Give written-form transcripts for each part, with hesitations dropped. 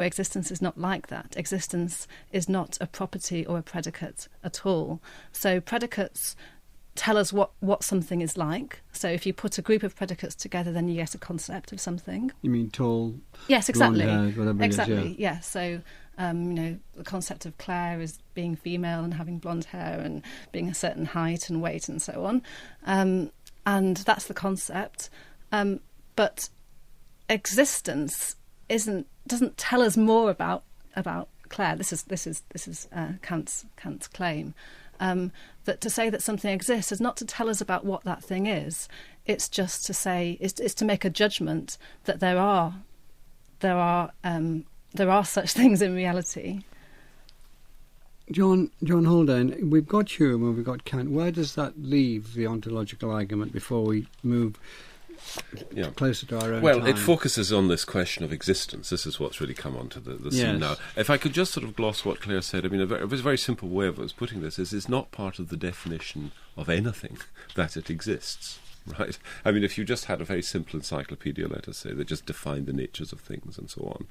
Existence is not like that. Existence is not a property or a predicate at all. So predicates tell us what something is like. So if you put a group of predicates together, then you get a concept of something. You mean tall? Yes, exactly. Blonde-haired, whatever exactly. It is, yeah. So the concept of Claire is being female and having blonde hair and being a certain height and weight and so on, and that's the concept. But existence doesn't tell us more about Claire. This is Kant's claim. That to say that something exists is not to tell us about what that thing is. It's just to say it's to make a judgment that there are such things in reality. John Haldane, we've got Hume and we've got Kant. Where does that leave the ontological argument before we move closer to our own Well, time? it focuses on this question of existence. This is what's really come onto the scene now. If I could just sort of gloss what Claire said, I mean, a very simple way of putting this is it's not part of the definition of anything that it exists. Right? I mean, if you just had a very simple encyclopedia, let us say, that just defined the natures of things and so on,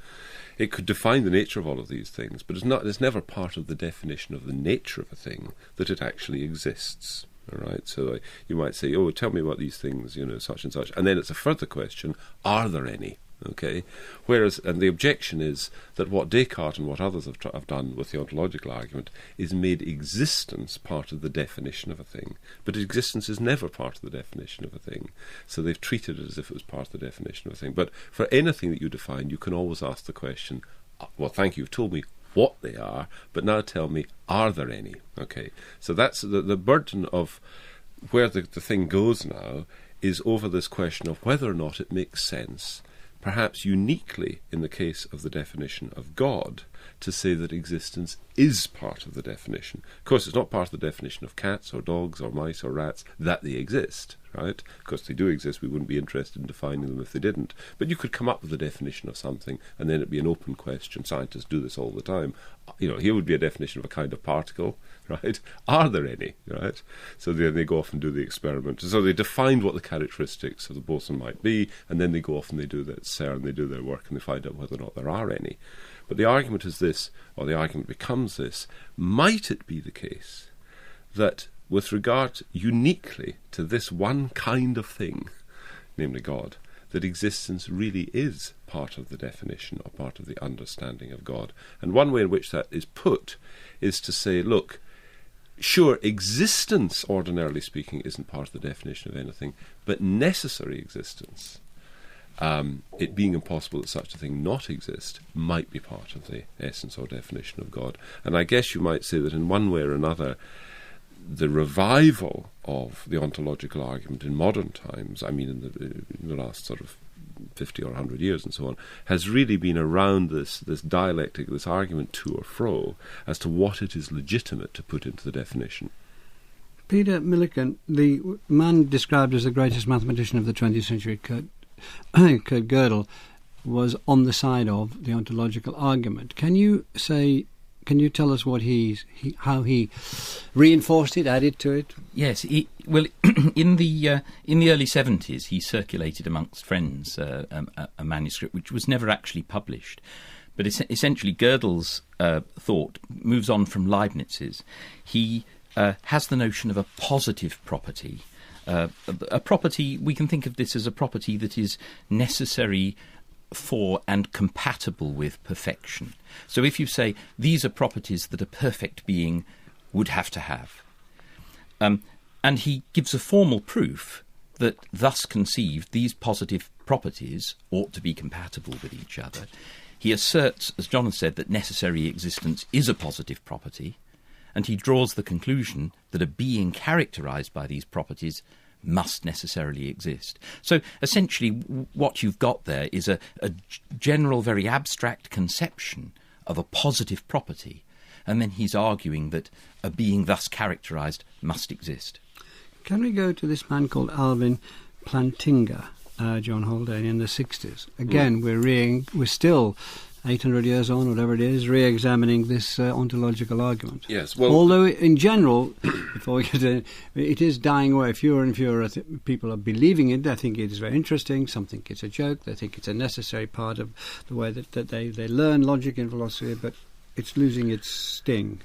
it could define the nature of all of these things, but it's never part of the definition of the nature of a thing that it actually exists. All right, so you might say, "Oh, tell me about these things, such and such," and then it's a further question: are there any? Okay, and the objection is that what Descartes and what others have done with the ontological argument is made existence part of the definition of a thing, but existence is never part of the definition of a thing. So they've treated it as if it was part of the definition of a thing. But for anything that you define, you can always ask the question: well, thank you, you've told me what they are, but now tell me, are there any? Okay, so that's the burden of where the thing goes now is over this question of whether or not it makes sense, perhaps uniquely in the case of the definition of God, to say that existence is part of the definition. Of course, it's not part of the definition of cats or dogs or mice or rats that they exist, right? Of course, they do exist. We wouldn't be interested in defining them if they didn't. But you could come up with a definition of something, and then it'd be an open question. Scientists do this all the time. Here would be a definition of a kind of particle, right? Are there any, right? So then they go off and do the experiment. So they defined what the characteristics of the boson might be, and then they go off and they do that CERN, they do their work, and they find out whether or not there are any. But the argument is this, or the argument becomes this: might it be the case that with regard uniquely to this one kind of thing, namely God, that existence really is part of the definition or part of the understanding of God? And one way in which that is put is to say, look, sure, existence, ordinarily speaking, isn't part of the definition of anything, but necessary existence, it being impossible that such a thing not exist, might be part of the essence or definition of God. And I guess you might say that in one way or another, the revival of the ontological argument in modern times, I mean in the last sort of 50 or 100 years and so on, has really been around this dialectic, this argument to or fro, as to what it is legitimate to put into the definition. Peter Millikan, the man described as the greatest mathematician of the 20th century, Kurt Gödel, was on the side of the ontological argument. Can you tell us what how he reinforced it, added to it? Yes, in the early 70s, he circulated amongst friends a manuscript which was never actually published. But essentially, Gödel's thought moves on from Leibniz's. He has the notion of a positive property. A property, we can think of this as a property that is necessary for and compatible with perfection. So if you say, these are properties that a perfect being would have to have. And he gives a formal proof that, thus conceived, these positive properties ought to be compatible with each other. He asserts, as John has said, that necessary existence is a positive property, and he draws the conclusion that a being characterised by these properties must necessarily exist. So essentially what you've got there is a general, very abstract conception of a positive property, and then he's arguing that a being thus characterised must exist. Can we go to this man called Alvin Plantinga, John Haldane, in the 60s? Again, we're still 800 years on, whatever it is, re-examining this ontological argument. Yes, well, although in general, before we get to it is dying away. Fewer and fewer people are believing it. They think it is very interesting. Some think it's a joke. They think it's a necessary part of the way that they learn logic in philosophy, but it's losing its sting.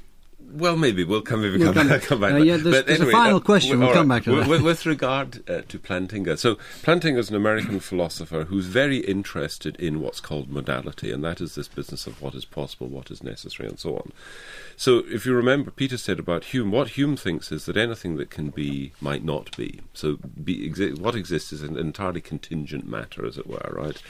Well, maybe we'll come back. Yeah, there's a final question. We'll come back to that. With regard to Plantinga, so Plantinga is an American philosopher who's very interested in what's called modality, and that is this business of what is possible, what is necessary, and so on. So, if you remember, Peter said about Hume, what Hume thinks is that anything that can be might not be. So, what exists is an entirely contingent matter, as it were, right?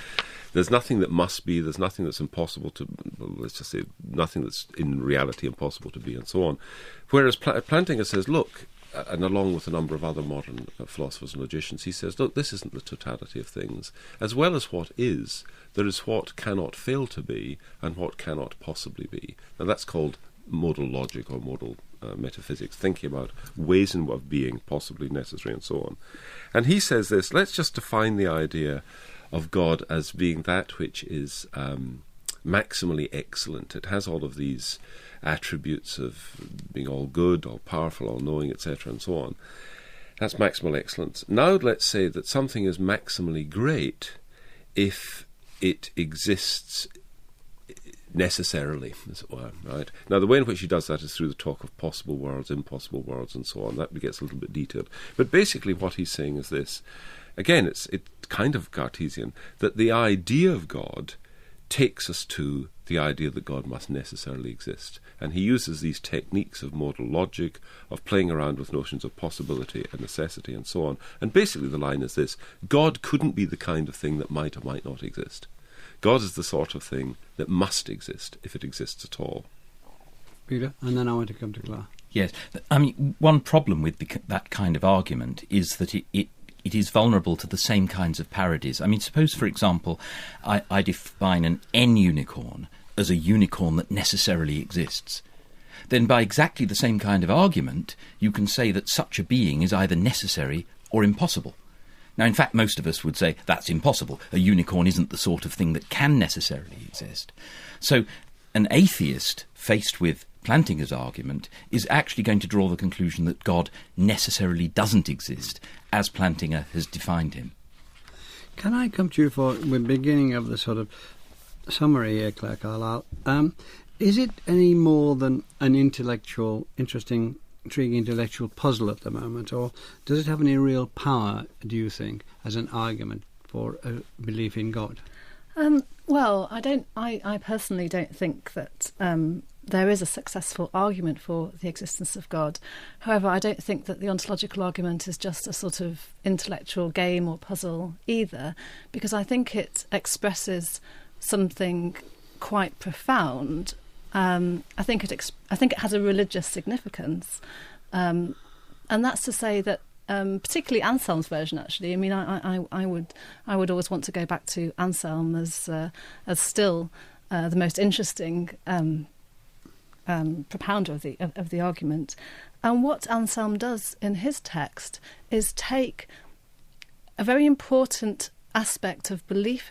There's nothing that must be, there's nothing that's impossible to, let's just say, nothing that's in reality impossible to be, and so on. Whereas Plantinga says, look, and along with a number of other modern philosophers and logicians, he says, look, this isn't the totality of things. As well as what is, there is what cannot fail to be and what cannot possibly be. Now that's called modal logic or modal metaphysics, thinking about ways of being possibly necessary and so on. And he says this, let's just define the idea of God as being that which is maximally excellent. It has all of these attributes of being all good, all powerful, all knowing, etc., and so on. That's maximal excellence. Now let's say that something is maximally great if it exists necessarily, as it were, right? Now, the way in which he does that is through the talk of possible worlds, impossible worlds, and so on. That gets a little bit detailed. But basically what he's saying is this. Again, it's kind of Cartesian, that the idea of God takes us to the idea that God must necessarily exist. And he uses these techniques of modal logic, of playing around with notions of possibility and necessity and so on. And basically the line is this: God couldn't be the kind of thing that might or might not exist. God is the sort of thing that must exist, if it exists at all. Peter, and then I want to come to Claire. Yes. I mean, one problem with that kind of argument is that it is vulnerable to the same kinds of parodies. I mean, suppose, for example, I define an N-unicorn as a unicorn that necessarily exists. Then by exactly the same kind of argument, you can say that such a being is either necessary or impossible. Now, in fact, most of us would say that's impossible. A unicorn isn't the sort of thing that can necessarily exist. So an atheist faced with Plantinga's argument is actually going to draw the conclusion that God necessarily doesn't exist, as Plantinga has defined him. Can I come to you for the beginning of the sort of summary here, Claire Carlyle? Is it any more than an intellectual, intriguing intellectual puzzle at the moment, or does it have any real power, do you think, as an argument for a belief in God? Well, I personally don't think that there is a successful argument for the existence of God. However, I don't think that the ontological argument is just a sort of intellectual game or puzzle either, because I think it expresses something quite profound. I think it has a religious significance, and that's to say that particularly Anselm's version. Actually, I mean, I would always want to go back to Anselm as still the most interesting propounder of the argument. And what Anselm does in his text is take a very important aspect of belief in